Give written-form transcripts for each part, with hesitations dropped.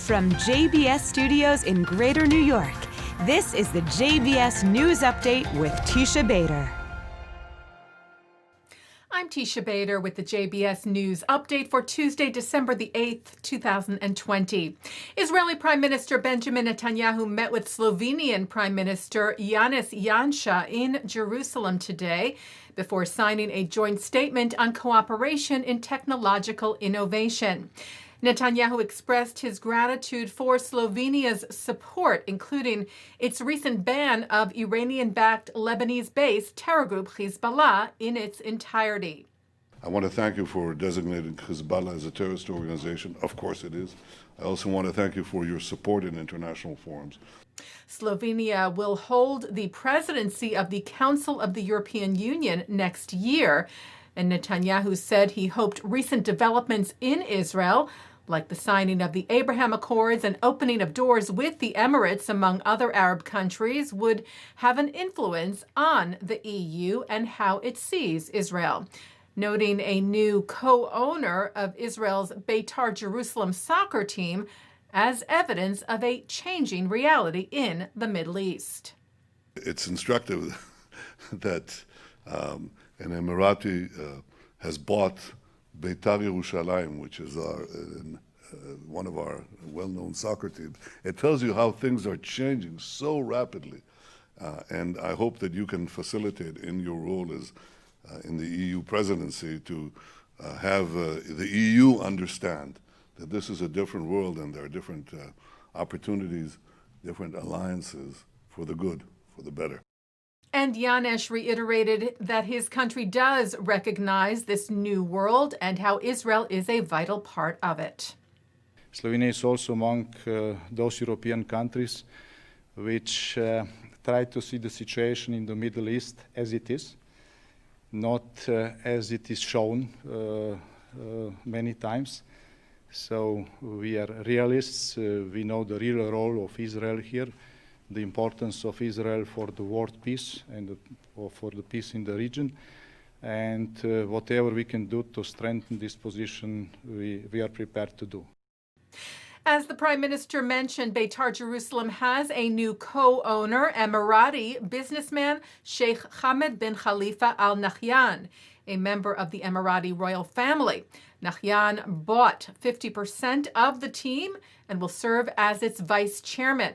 From JBS Studios in Greater New York, this is the JBS News Update with Teisha Bader. I'm Teisha Bader with the JBS News Update for Tuesday, December the 8th, 2020. Israeli Prime Minister Benjamin Netanyahu met with Slovenian Prime Minister Yancha in Jerusalem today before signing a joint statement on cooperation in technological innovation. Netanyahu expressed his gratitude for Slovenia's support, including its recent ban of Iranian-backed Lebanese-based terror group Hezbollah in its entirety. I want to thank you for designating Hezbollah as a terrorist organization. Of course it is. I also want to thank you for your support in international forums. Slovenia will hold the presidency of the Council of the European Union next year. And Netanyahu said he hoped recent developments in Israel, like the signing of the Abraham Accords and opening of doors with the Emirates, among other Arab countries, would have an influence on the EU and how it sees Israel. Noting a new co-owner of Israel's Beitar Jerusalem soccer team as evidence of a changing reality in the Middle East. It's instructive that an Emirati has bought Beitar Jerusalem, which is one of our well-known soccer teams. It tells you how things are changing so rapidly. And I hope that you can facilitate in your role as in the EU presidency to have the EU understand that this is a different world and there are different opportunities, different alliances for the good, for the better. And Yanesh reiterated that his country does recognize this new world and how Israel is a vital part of it. Slovenia is also among those European countries which try to see the situation in the Middle East as it is, not as it is shown many times. So we are realists. We know the real role of Israel here, the importance of Israel for the world peace and for the peace in the region. And whatever we can do to strengthen this position, we are prepared to do. As the Prime Minister mentioned, Beitar Jerusalem has a new co-owner, Emirati businessman Sheikh Hamad bin Khalifa Al Nahyan, a member of the Emirati royal family. Nahyan bought 50% of the team and will serve as its vice chairman.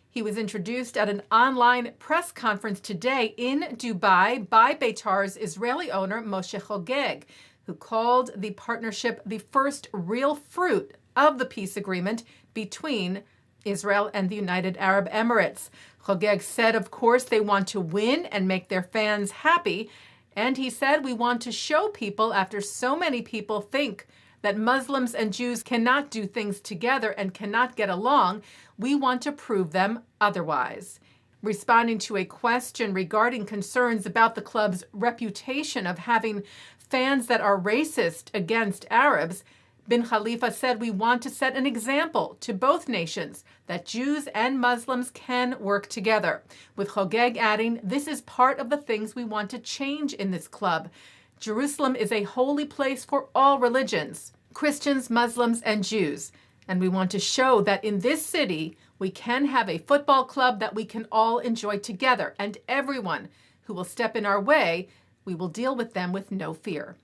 He was introduced at an online press conference today in Dubai by Beitar's Israeli owner, Moshe Hogeg, who called the partnership the first real fruit of the peace agreement between Israel and the United Arab Emirates. Hogeg said, of course, they want to win and make their fans happy. And he said, we want to show people, after so many people think that Muslims and Jews cannot do things together and cannot get along, we want to prove them otherwise. Responding to a question regarding concerns about the club's reputation of having fans that are racist against Arabs, Bin Khalifa said, we want to set an example to both nations that Jews and Muslims can work together. With Hogeg adding, this is part of the things we want to change in this club. Jerusalem is a holy place for all religions, Christians, Muslims, and Jews. And we want to show that in this city, we can have a football club that we can all enjoy together. And everyone who will step in our way, we will deal with them with no fear.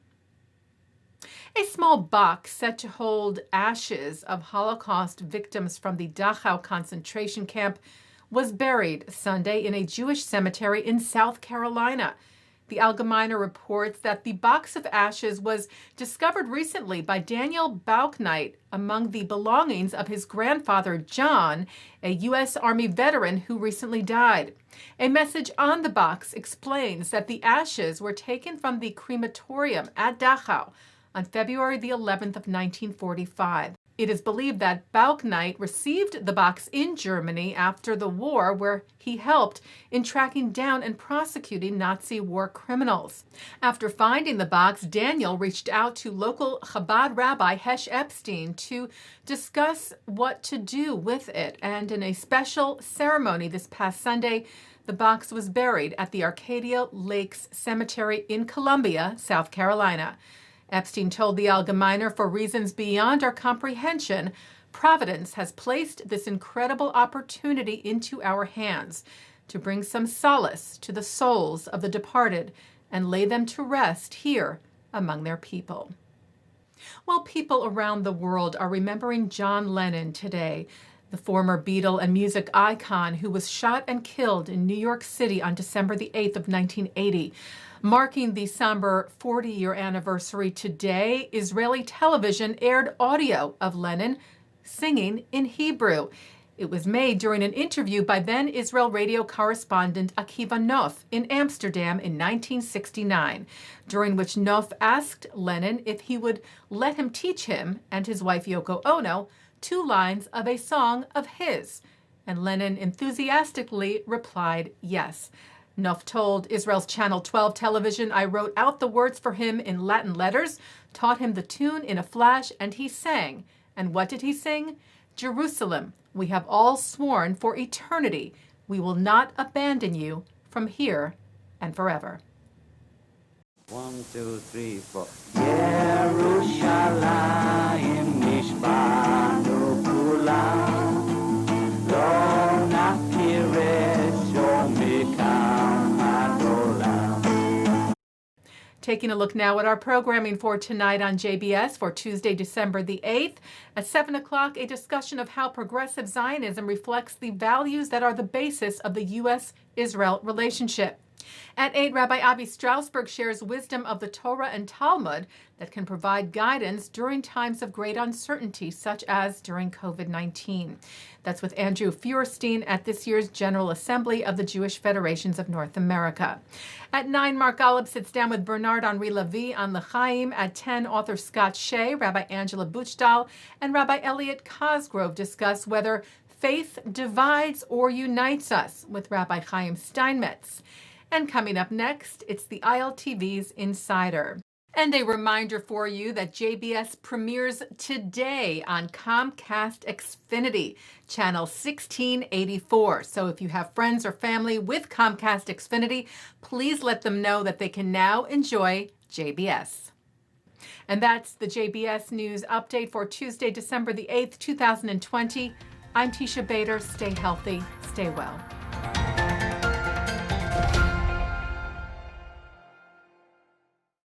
A small box set to hold ashes of Holocaust victims from the Dachau concentration camp was buried Sunday in a Jewish cemetery in South Carolina. The Allgemeiner reports that the box of ashes was discovered recently by Daniel Bauknight among the belongings of his grandfather, John, a U.S. Army veteran who recently died. A message on the box explains that the ashes were taken from the crematorium at Dachau on February the 11th of 1945. It is believed that Bauknight received the box in Germany after the war, where he helped in tracking down and prosecuting Nazi war criminals. After finding the box, Daniel reached out to local Chabad rabbi Hesh Epstein to discuss what to do with it. And in a special ceremony this past Sunday, the box was buried at the Arcadia Lakes Cemetery in Columbia, South Carolina. Epstein told the Allgemeiner, for reasons beyond our comprehension, Providence has placed this incredible opportunity into our hands to bring some solace to the souls of the departed and lay them to rest here among their people. Well, people around the world are remembering John Lennon today, the former Beatle and music icon who was shot and killed in New York City on December the 8th of 1980. Marking the somber 40-year anniversary today, Israeli television aired audio of Lennon singing in Hebrew. It was made during an interview by then Israel radio correspondent Akiva Nof in Amsterdam in 1969, during which Nof asked Lennon if he would let him teach him and his wife Yoko Ono 2 lines of a song of his. And Lennon enthusiastically replied yes. Nof told Israel's Channel 12 television, "I wrote out the words for him in Latin letters, taught him the tune in a flash, and he sang." And what did he sing? "Jerusalem, we have all sworn for eternity. We will not abandon you from here and forever." 1, 2, 3, 4. Yerushalayim nishbanu kulam, lo nakiresh mikam hadolam. Taking a look now at our programming for tonight on JBS for Tuesday, December the 8th. At 7 o'clock, a discussion of how progressive Zionism reflects the values that are the basis of the U.S.-Israel relationship. At 8, Rabbi Avi Strasberg shares wisdom of the Torah and Talmud that can provide guidance during times of great uncertainty, such as during COVID-19. That's with Andrew Feuerstein at this year's General Assembly of the Jewish Federations of North America. At 9, Mark Golub sits down with Bernard-Henri Levy on L'chaim. At 10, author Scott Shea, Rabbi Angela Buchdal, and Rabbi Elliot Cosgrove discuss whether faith divides or unites us with Rabbi Chaim Steinmetz. And coming up next, it's the ILTV's Insider. And a reminder for you that JBS premieres today on Comcast Xfinity, channel 1684. So if you have friends or family with Comcast Xfinity, please let them know that they can now enjoy JBS. And that's the JBS News Update for Tuesday, December the 8th, 2020. I'm Teisha Bader. Stay healthy, stay well.